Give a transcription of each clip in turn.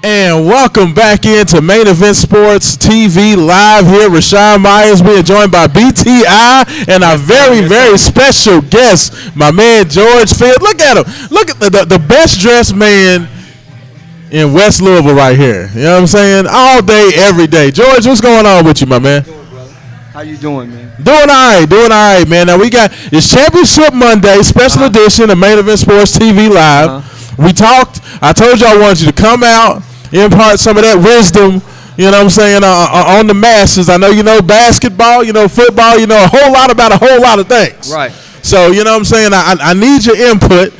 And welcome back into Main Event Sports TV live here. Rashawn Myers being joined by BTI and our very, very special guest, my man George Field. Look at him. Look at the best dressed man in West Louisville right here. You know what I'm saying? All day, every day. George, what's going on with you, my man? How you doing, man? Doing all right, man. Now we got it's Championship Monday, special edition of Main Event Sports TV live. We talked. I told you I wanted you to come out, impart some of that wisdom, you know what I'm saying, on the masses. I know you know basketball, you know football, you know a whole lot about a whole lot of things. Right. So, you know what I'm saying, I need your input.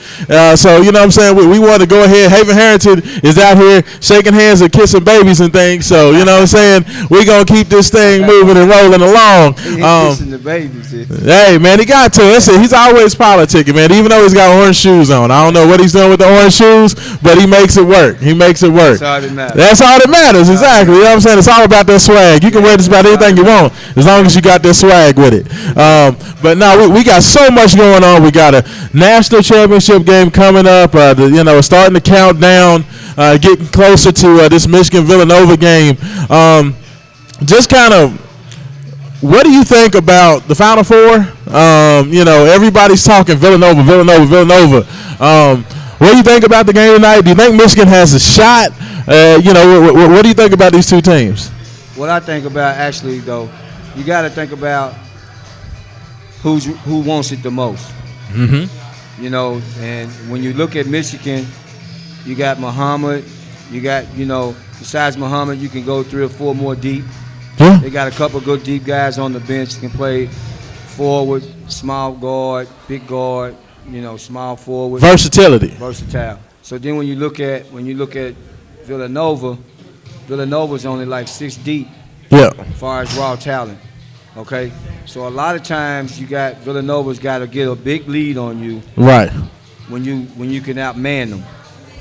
So, you know what I'm saying, we want to go ahead. Haven Harrington is out here shaking hands and kissing babies and things. So, you know what I'm saying, we're going to keep this thing moving and rolling along. Kissing the babies. Hey, man, he got to. Listen, he's always politicking, man, even though he's got orange shoes on. I don't know what he's doing with the orange shoes, but he makes it work. That's all that matters. That's all that matters, exactly. You know what I'm saying? It's all about that swag. You can wear just about anything you want as long as you got that swag with it. But no, we got so much going on. We got a national championship game coming up. Starting to count down, getting closer to this Michigan Villanova game. Just kind of, what do you think about the Final Four? Everybody's talking Villanova. What do you think about the game tonight? Do you think Michigan has a shot? What do you think about these two teams? What I think about, actually, though, you got to think about who wants it the most. Mm-hmm. And when you look at Michigan, you got Muhammad. You got, besides Muhammad, you can go 3 or 4 more deep. Yeah. They got a couple good deep guys on the bench that can play forward, small guard, big guard, small forward. Versatile. So then when you look at Villanova, Villanova's only like 6 deep. Yeah. As far as raw talent. Okay, so a lot of times you got Villanova's got to get a big lead on you, right? When you can outman them.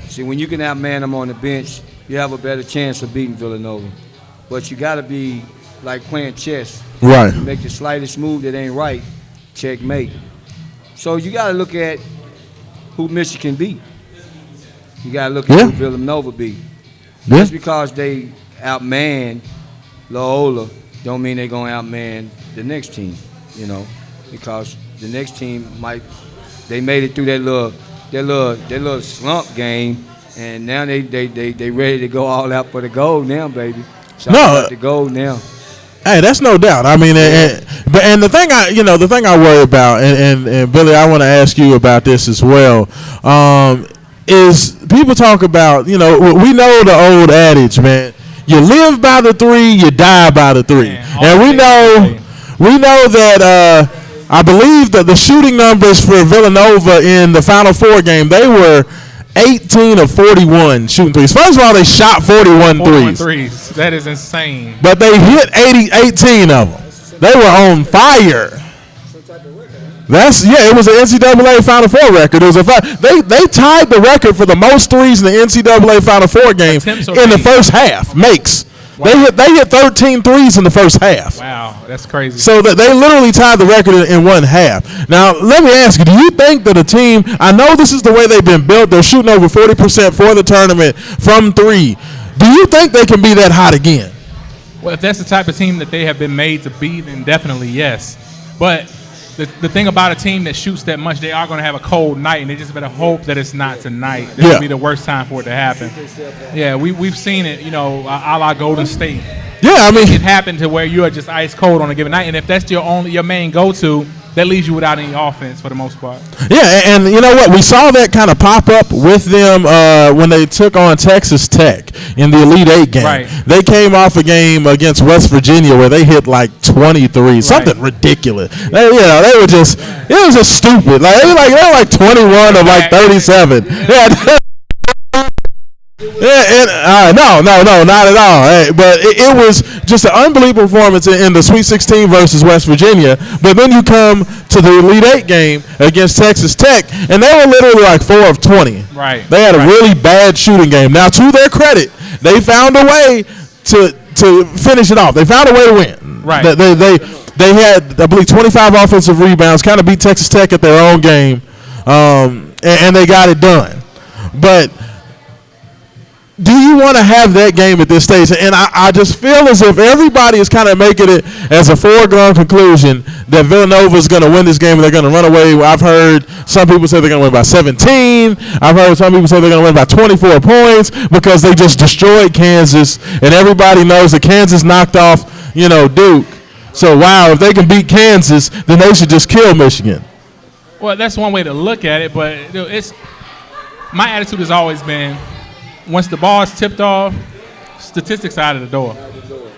See, when you can outman them on the bench, you have a better chance of beating Villanova. But you got to be like playing chess, right? You make the slightest move that ain't right, checkmate. So you got to look at who Michigan beat. You got to look at who Villanova beat. Yeah. Just because they outman Loyola don't mean they're going to outman the next team, because the next team they made it through that little slump game, and now they ready to go all out for the gold now, baby. The gold now. Hey, that's no doubt. I mean, and the thing I worry about, and Billy, I want to ask you about this as well, is people talk about, we know the old adage, man. You live by the 3, you die by the 3. Man, and we know that I believe that the shooting numbers for Villanova in the Final Four game, they were 18 of 41 shooting threes. First of all, they shot 41 threes. That is insane. But they hit 18 of them. They were on fire. It was an NCAA Final Four record. It was they tied the record for the most threes in the NCAA Final Four game in the first half. Wow. They hit 13 threes in the first half. Wow, that's crazy. So that they literally tied the record in one half. Now, let me ask you, do you think that a team, I know this is the way they've been built, they're shooting over 40% for the tournament from 3. Do you think they can be that hot again? Well, if that's the type of team that they have been made to be, then definitely yes. But the thing about a team that shoots that much, they are going to have a cold night, and they just better hope that it's not tonight. This will be the worst time for it to happen. Yeah, we've seen it, a la Golden State. Yeah, I mean, it happened to where you are just ice cold on a given night, and if that's your main go-to, that leaves you without any offense for the most part. Yeah, and you know what? We saw that kind of pop up with them when they took on Texas Tech in the Elite Eight game. Right. They came off a game against West Virginia where they hit like 23, something ridiculous. They were just, it was just stupid. Like they were like 21 of like 37. Yeah. No, not at all. Hey, but it was just an unbelievable performance in the Sweet 16 versus West Virginia. But then you come to the Elite Eight game against Texas Tech, and they were literally like 4 of 20. Right. They had a really bad shooting game. Now, to their credit, they found a way to finish it off. They found a way to win. Right. They had, I believe, 25 offensive rebounds, kind of beat Texas Tech at their own game, and they got it done. But do you want to have that game at this stage? And I just feel as if everybody is kind of making it as a foregone conclusion that Villanova is going to win this game and they're going to run away. I've heard some people say they're going to win by 17. I've heard some people say they're going to win by 24 points because they just destroyed Kansas, and everybody knows that Kansas knocked off, Duke. So, wow, if they can beat Kansas, then they should just kill Michigan. Well, that's one way to look at it, but my attitude has always been, once the ball is tipped off, statistics out of the door.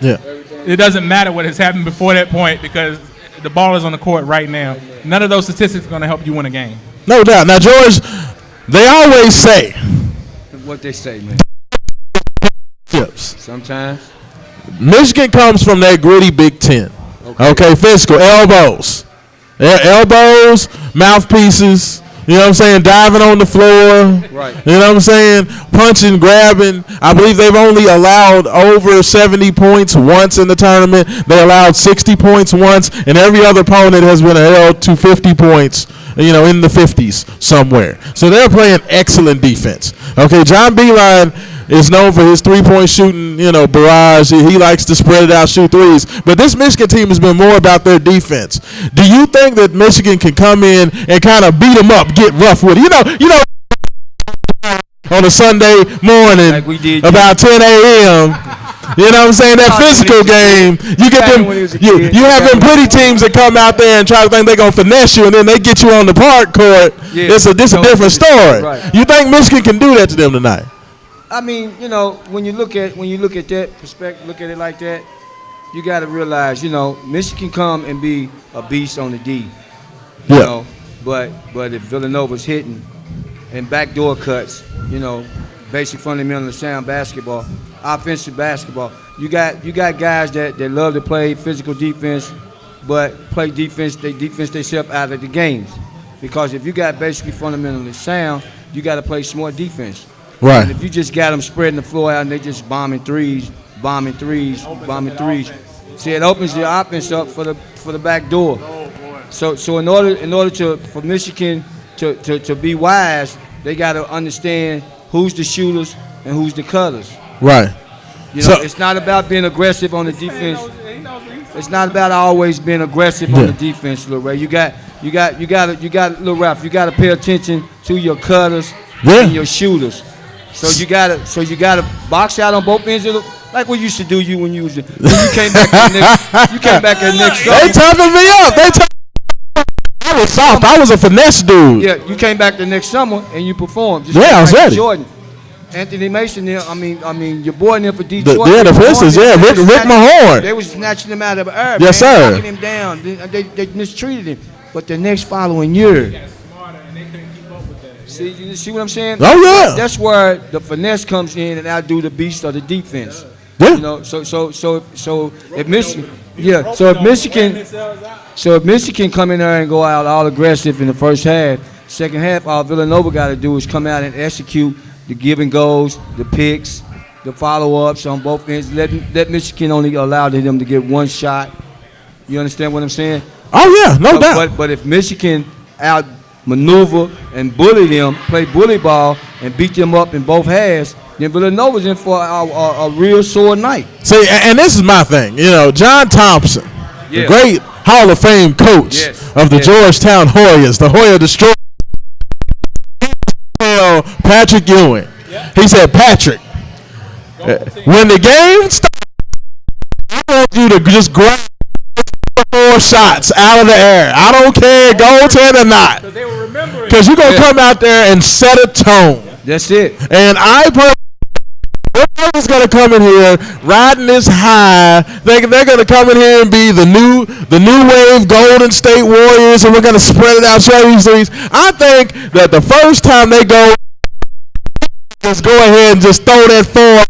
Yeah. It doesn't matter what has happened before that point because the ball is on the court right now. None of those statistics are going to help you win a game. No doubt. Now, George, they always say. What they say, man. Tips. Sometimes. Michigan comes from that gritty Big Ten. Okay, physical, elbows. Elbows, mouthpieces. You know what I'm saying? Diving on the floor. Right. You know what I'm saying? Punching, grabbing. I believe they've only allowed over 70 points once in the tournament. They allowed 60 points once, and every other opponent has been held to 50 points, in the 50s somewhere. So they're playing excellent defense. Okay, John Beilein is known for his three-point shooting, barrage. He likes to spread it out, shoot threes. But this Michigan team has been more about their defense. Do you think that Michigan can come in and kind of beat them up, get rough with it? On a Sunday morning, like we did, about 10 a.m., you know what I'm saying? That physical game, you get them. You have them pretty teams that come out there and try to think they're gonna finesse you, and then they get you on the park court. Yeah, it's a different story. Right. You think Michigan can do that to them tonight? I mean, when you look at that perspective, look at it like that, you got to realize, Michigan come and be a beast on the D. Yeah. But if Villanova's hitting and backdoor cuts, basic fundamental sound basketball, offensive basketball, you got guys that love to play physical defense, but play defense themselves out of the games. Because if you got basically fundamentally sound, you got to play smart defense. Right. And if you just got them spreading the floor out and they just bombing threes, see, it opens the offense up for the back door. So in order for Michigan to be wise, they got to understand who's the shooters and who's the cutters. Right. It's not about being aggressive on the defense. It's not about always being aggressive on the defense, Lil Ray. You got Lil Ralph. You got to pay attention to your cutters and your shooters. So you gotta box out on both ends of like we used to do when you came back the next summer. They toughened me up. I was soft. I was a finesse dude. Yeah, you came back the next summer and you performed. Just I was ready. Jordan, Anthony Mason there. I mean, your boy there for Detroit. The Pistons. Yeah, Rick Mahorn. They was snatching him out of the air. Yes, sir. Knocking him down. They mistreated him. But the next following year. See what I'm saying? Oh yeah. That's where the finesse comes in and outdo the beast of the defense. Yeah. So if Michigan come in there and go out all aggressive in the first half, second half, all Villanova got to do is come out and execute the give and goes, the picks, the follow-ups on both ends. Let Michigan only allow them to get one shot. You understand what I'm saying? Oh yeah, no doubt. But if Michigan outmaneuver and bully them, play bully ball, and beat them up in both halves, then Villanova's in for a real sore night. See, and this is my thing. John Thompson, the great Hall of Fame coach of the Georgetown Hoyas, the Hoya Destroyer, Patrick Ewing. He said, Patrick, when the game starts, I want you to just grab 4 shots out of the air. I don't care, goaltend or not. Because you're going to come out there and set a tone. That's it. And everybody's going to come in here riding this high. They're going to come in here and be the new wave Golden State Warriors, and we're going to spread it out, show you threes. I think that the first time they go, just go ahead and just throw that 4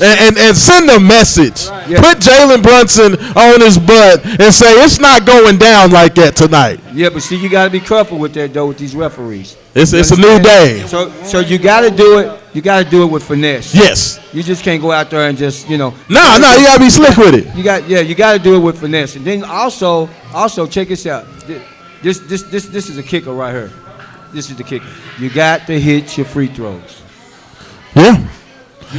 and send a message. Right. Yeah. Put Jalen Brunson on his butt and say it's not going down like that tonight. Yeah, but see, you got to be careful with that though with these referees. It's a new day. So you got to do it. You got to do it with finesse. Yes. You just can't go out there and just, No, you got to be slick with it. You got to do it with finesse. And then also check this out. This is a kicker right here. This is the kicker. You got to hit your free throws. Yeah.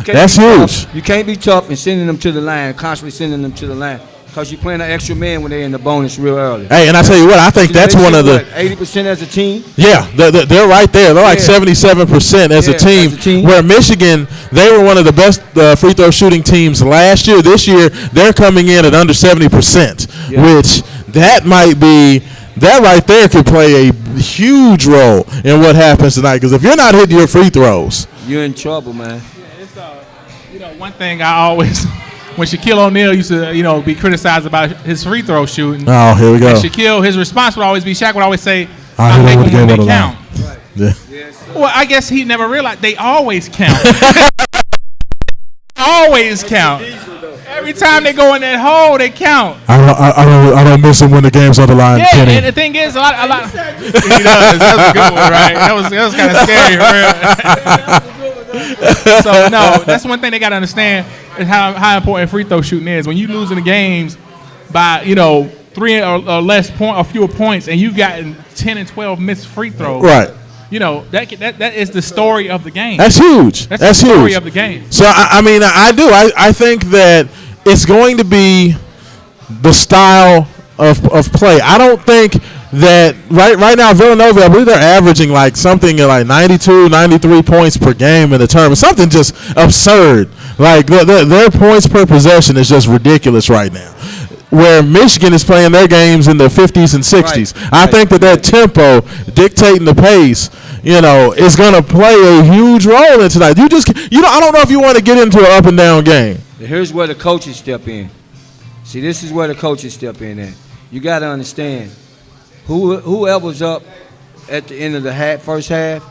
That's huge. You can't be tough and sending them to the line, constantly sending them to the line. Because you're playing an extra man when they're in the bonus real early. Hey, and I tell you what, I think that's one of the 80% as a team. Yeah, they're right there. They're like 77% as a team. Where Michigan, they were one of the best free throw shooting teams last year. This year, they're coming in at under 70%, which that right there could play a huge role in what happens tonight. Because if you're not hitting your free throws, you're in trouble, man. Yeah, it's one thing I always. When Shaquille O'Neal used to, be criticized about his free throw shooting. Oh, here we go. And Shaquille, his response would always be, Shaq would always say, "I'm making when they count." Right. Yeah. Well, I guess he never realized they always count. Always count. Every time they go in that hole, they count. I don't miss them when the game's on the line. Yeah, Kenny. And the thing is, a lot. He does. That was a good one, right? That was kind of scary. So no, that's one thing they got to understand is how important free throw shooting is. When you losing the games by 3 or fewer points, and you've gotten 10 and 12 missed free throws, right? That is the story of the game. That's huge. That's the story huge. Of the game. So I think that it's going to be the style of play. I don't think that right now Villanova, I believe they're averaging like something like 92, 93 points per game in the tournament. Something just absurd. Like their points per possession is just ridiculous right now. Where Michigan is playing their games in the 50s and 60s. Right. I think that tempo dictating the pace, is going to play a huge role in tonight. I don't know if you want to get into an up and down game. Here's where the coaches step in. See, this is where the coaches step in at. You got to understand. Whoever's up at the end of the first half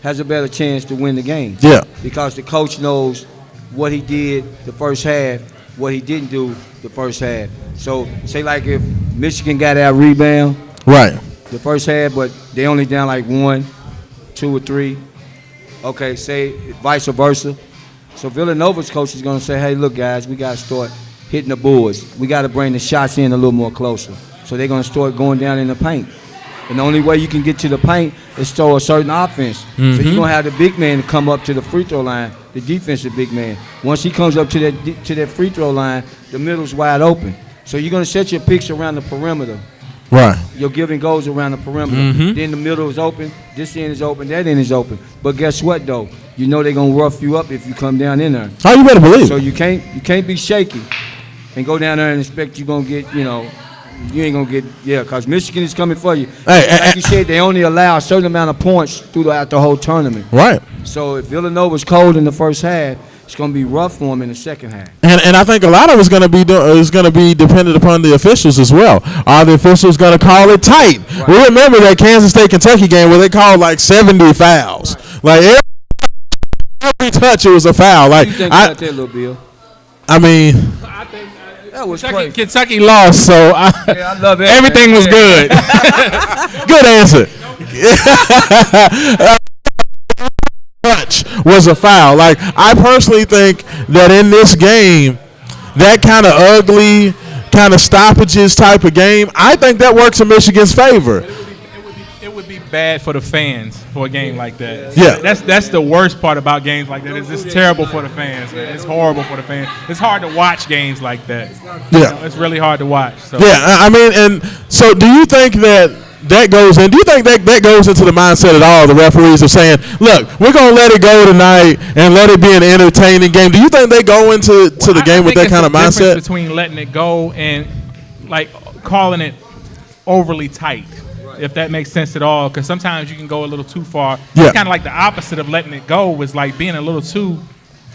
has a better chance to win the game. Yeah. Because the coach knows what he did the first half, what he didn't do the first half. So, say like if Michigan got out rebound. Right. The first half, but they only down like 1, 2, or 3. Okay, say vice versa. So Villanova's coach is going to say, hey, look, guys, we got to start hitting the boards. We got to bring the shots in a little more closer. So they're going to start going down in the paint. And the only way you can get to the paint is throw a certain offense. Mm-hmm. So you're going to have the big man to come up to the free throw line, the defensive big man. Once he comes up to that free throw line, the middle's wide open. So you're going to set your picks around the perimeter. Right. Your giving goes around the perimeter. Mm-hmm. Then the middle is open. This end is open. That end is open. But guess what, though? You know they're going to rough you up if you come down in there. Oh, you better believe. So you can't be shaky and go down there and expect you're going to get, you ain't going to get, because Michigan is coming for you. Like you said, they only allow a certain amount of points throughout the whole tournament. Right. So if Villanova's cold in the first half, it's going to be rough for them in the second half. And I think a lot of it's going to be dependent upon the officials as well. Are the officials going to call it tight? Right. We remember that Kansas State-Kentucky game where they called like 70 fouls. Right. Like every touch, it was a foul. Like, what do you think about that, little Bill? I mean, that was Kentucky lost, so I love it. Everything was good. Good answer. Touch was a foul. Like, I personally think that in this game, that kind of ugly, kind of stoppages type of game, I think that works in Michigan's favor. It would be bad for the fans for a game like that. Yeah. That's the worst part about games like that. It's terrible for the fans, man. It's horrible for the fans. It's hard to watch games like that. Yeah. It's really hard to watch. So. Yeah, I mean, and so do you think that goes in? Do you think that goes into the mindset at all? The referees are saying, "Look, we're gonna let it go tonight and let it be an entertaining game." Do you think they go into the game with that kind of mindset? Between letting it go and like calling it overly tight, if that makes sense at all, because sometimes you can go a little too far. Yeah. It's kind of like the opposite of letting it go was like being a little too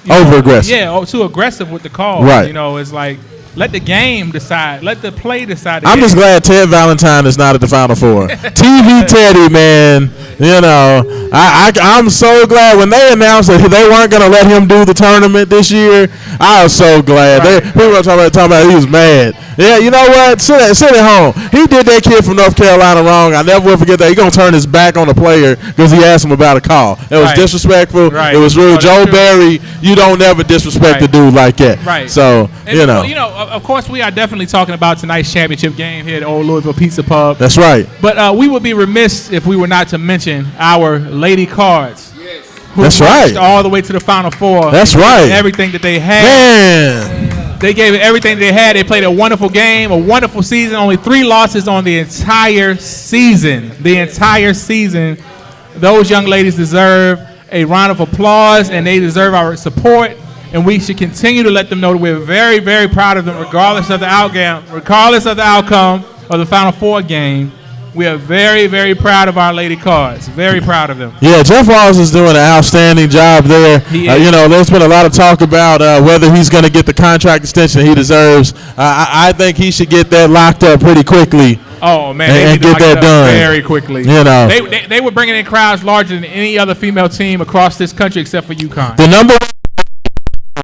over aggressive. Yeah, too aggressive with the call. Right. It's like. Let the game decide. Let the play decide. I'm just glad Ted Valentine is not at the Final Four. TV Teddy, man, You know, I'm so glad when they announced that they weren't going to let him do the tournament this year. I was so glad. Right. People were talking about he was mad. Yeah, you know what? Sit at home. He did that kid from North Carolina wrong. I never will forget that. He's going to turn his back on the player because he asked him about a call. It was disrespectful. Right. It was rude. Joe Barry, you don't never disrespect a dude like that. Right. So, you know, of course, we are definitely talking about tonight's championship game here at Old Louisville Pizza Pub. That's right. But we would be remiss if we were not to mention our Lady Cards. Who That's right. All the way to the Final Four. That's right. Everything that they had. Man. They gave it everything they had. They played a wonderful game, a wonderful season. Only 3 losses on the entire season. Those young ladies deserve a round of applause, and they deserve our support. And we should continue to let them know that we're very, very proud of them, regardless of the outcome of the Final Four game. We are very, very proud of our Lady Cards. Very proud of them. Yeah, Jeff Walls is doing an outstanding job there. There's been a lot of talk about whether he's going to get the contract extension he deserves. I think he should get that locked up pretty quickly. Oh, man. And get that done very quickly. You know. They were bringing in crowds larger than any other female team across this country except for UConn. The number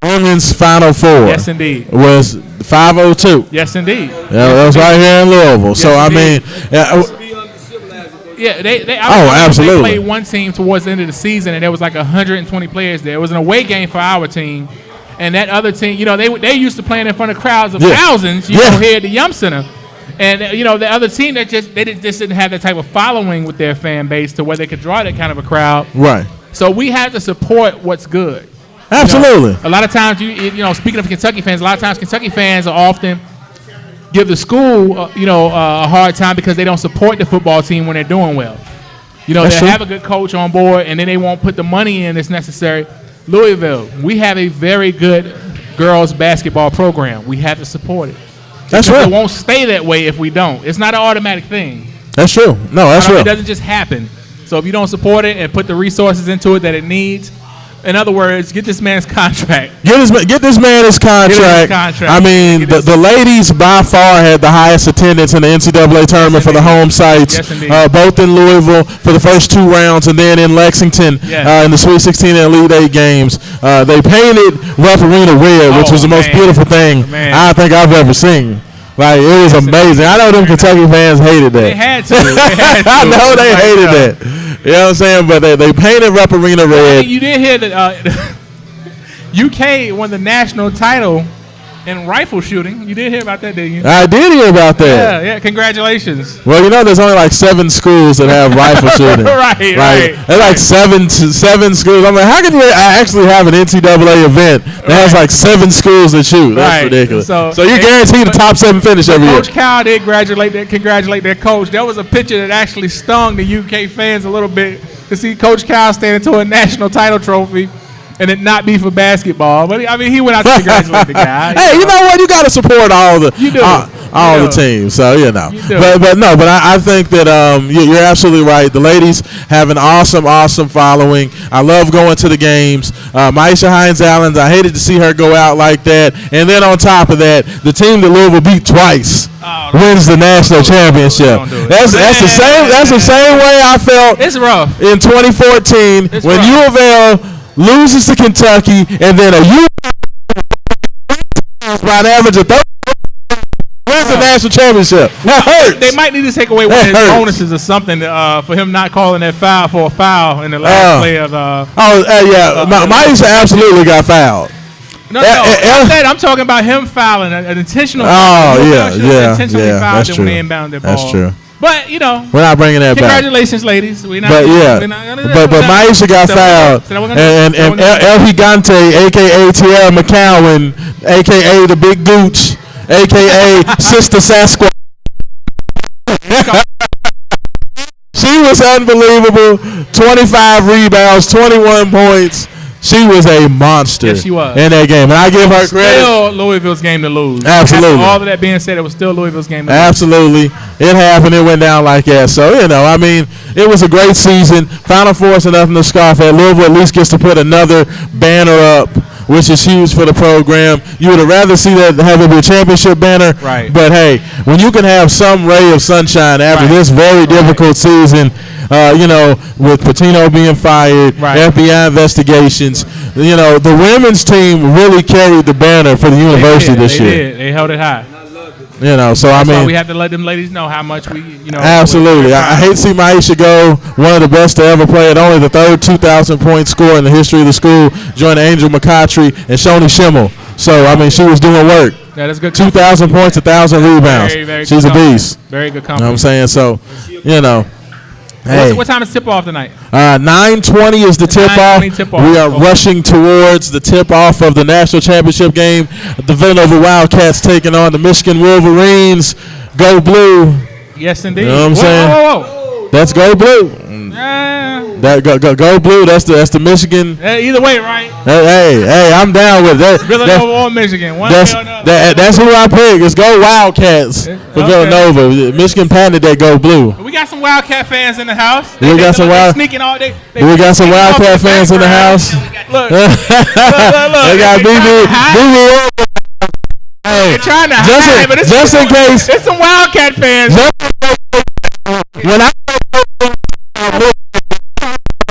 women's Final Four. Yes, indeed. Was 502. Yes, indeed. That was right here in Louisville. Yes, so, indeed. Absolutely. They played one team towards the end of the season, and there was like 120 players there. It was an away game for our team. And that other team, they used to playing in front of crowds of thousands, here at the Yum Center. And, the other team, they just didn't have that type of following with their fan base to where they could draw that kind of a crowd. Right. So we have to support what's good. Absolutely. A lot of times, speaking of Kentucky fans, a lot of times Kentucky fans are often give the school, a hard time because they don't support the football team when they're doing well. They have a good coach on board, and then they won't put the money in that's necessary. Louisville, we have a very good girls basketball program. We have to support it. That's right. It won't stay that way if we don't. It's not an automatic thing. That's true. No, that's real. It doesn't just happen. So if you don't support it and put the resources into it that it needs, in other words, get this man's contract. Get this man his contract. I mean, the ladies by far had the highest attendance in the NCAA tournament for the home sites, both in Louisville for the first 2 rounds and then in Lexington in the Sweet 16 and Elite 8 games. They painted Rupp Arena red, which was the most beautiful thing I think I've ever seen. Like, it was amazing. I know them Kentucky fans hated that. They had to. I know they hated that. You know what I'm saying? But they painted Rupp Arena red. I mean, you did hear that UK won the national title in rifle shooting. You did hear about that, didn't you? I did hear about that. Yeah. Congratulations. Well, there's only like 7 schools that have rifle shooting. Right. There's like seven schools. I'm like, how can you actually have an NCAA event that has like 7 schools that shoot? That's ridiculous. So you're guaranteed the top 7 finish every year. Coach Cal did congratulate their coach. There was a picture that actually stung the UK fans a little bit to see Coach Cal standing to a national title trophy and it not be for basketball. But, I mean, he went out to congratulate the guy. Hey, you know what? You got to support all the teams. So, But I think that you're absolutely right. The ladies have an awesome following. I love going to the games. Maisha Hines-Allen, I hated to see her go out like that. And then on top of that, the team that Louisville beat twice wins the national championship. That's the same way I felt in 2014 when U of L loses to Kentucky, and then a U by an average of 30 wins the national championship. That hurts. They might need to take away one of his bonuses or something for him not calling that foul for a foul in the last play of. Maisha absolutely got fouled. No, I'm talking about him fouling an intentional. Intentionally fouled when they inbounded their ball. That's true. But, we're not bringing that back. Congratulations, ladies. But Maisha got fouled. And El Gigante, a.k.a. Tierra McCowan, a.k.a. the Big Gooch, a.k.a. Sister Sasquatch. She was unbelievable. 25 rebounds, 21 points. She was a monster. Yes, she was. In that game. And I give her credit. Still Louisville's game to lose. Absolutely. After all of that being said, it was still Louisville's game to lose. Absolutely. It happened. It went down like that. So, I mean, it was a great season. Final Four is nothing to scoff at. Louisville at least gets to put another banner up which is huge for the program. You would have rather see that have it be a championship banner. Right. But, hey, when you can have some ray of sunshine after this very difficult season, with Patino being fired, FBI investigations, the women's team really carried the banner for the university this year. They held it high. So I mean, we have to let them ladies know how much we, Absolutely. I hate to see Maisha go, one of the best to ever play at only the third 2,000-point score in the history of the school, joined Angel McCoughtry and Shoni Schimmel. So, I mean, she was doing work. That is good. 2,000 points, 1,000 rebounds. Very She's a beast. Very good company. You know what I'm saying? So, Hey. What time is tip-off tonight? 9:20 is the tip-off. We are rushing towards the tip-off of the national championship game. The Villanova Wildcats taking on the Michigan Wolverines. Go Blue. Yes, indeed. You know what I'm saying? Whoa. That's Go Blue. That go Blue. That's the Michigan. Either way, right? Hey, I'm down with that. Villanova or Michigan. That's who I pick. It's Go Wildcats for Villanova. Michigan patented that Go Blue. We got some Wildcat fans in the house. We got some Wildcat fans in the house. Look. They got BB. They're trying to hide, but just in case. It's some Wildcat fans. When I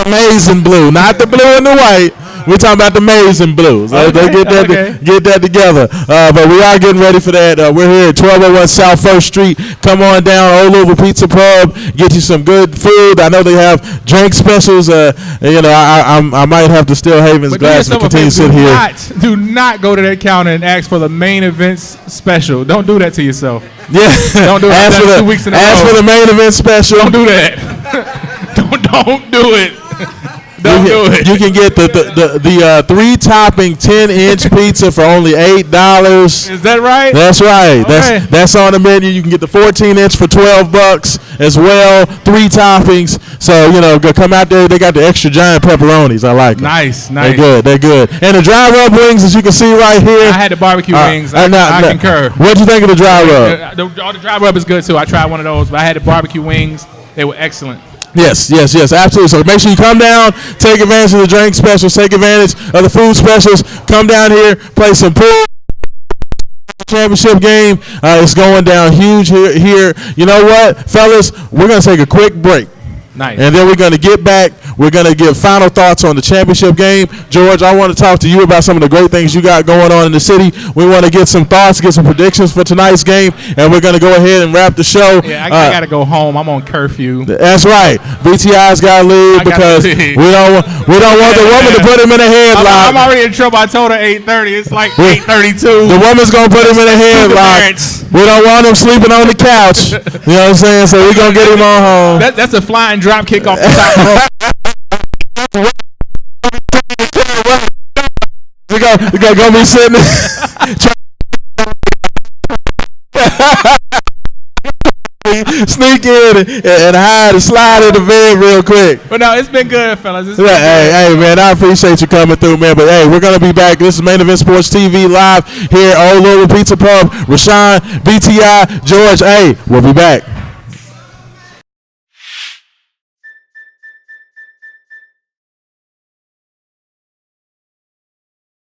amazing blue, not the blue and the white. We're talking about the maize and blues. They get that together. But we are getting ready for that. We're here at 1201 South 1st Street. Come on down, Old Louisville Pizza Pub. Get you some good food. I know they have drink specials. I might have to steal Haven's glass and continue to sit here. Do not go to that counter and ask for the main events special. Don't do that to yourself. Yeah. Don't do it. Ask for the main event special. Don't do that. Don't do it. Don't do it. You can get the 3-topping 10-inch pizza for only $8. Is that right? That's right. That's on the menu. You can get the 14-inch for $12 as well. 3 toppings. So go come out there. They got the extra giant pepperonis. I like them. Nice. They're good. And the dry rub wings, as you can see right here. I had the barbecue wings. I concur. What'd you think of the dry rub? The dry rub is good too. I tried one of those, but I had the barbecue wings. They were excellent. Yes, absolutely. So make sure you come down, take advantage of the drink specials, take advantage of the food specials. Come down here, play some pool. Championship game. It's going down huge here. You know what, fellas? We're going to take a quick break. Nice. And then we're going to get back. We're going to give final thoughts on the championship game. George, I want to talk to you about some of the great things you got going on in the city. We want to get some thoughts, get some predictions for tonight's game, and we're going to go ahead and wrap the show. Yeah, I got to go home. I'm on curfew. That's right. BTI's got to leave because we don't want the woman to put him in a headlock. I'm already in trouble. I told her 8:30. It's like 8:32. The woman's going to put him in a headlock. We don't want him sleeping on the couch. You know what I'm saying? So we're going to get him on home. That's a flying drop kick off the top rope. We gonna be sitting sneak in and hide and slide in the bed real quick. But no, it's been good, fellas. Hey, man, I appreciate you coming through, man. But hey, we're gonna be back. This is Main Event Sports TV live here at Old Louisville Pizza Pub. Rashawn, BTI, George. Hey, we'll be back.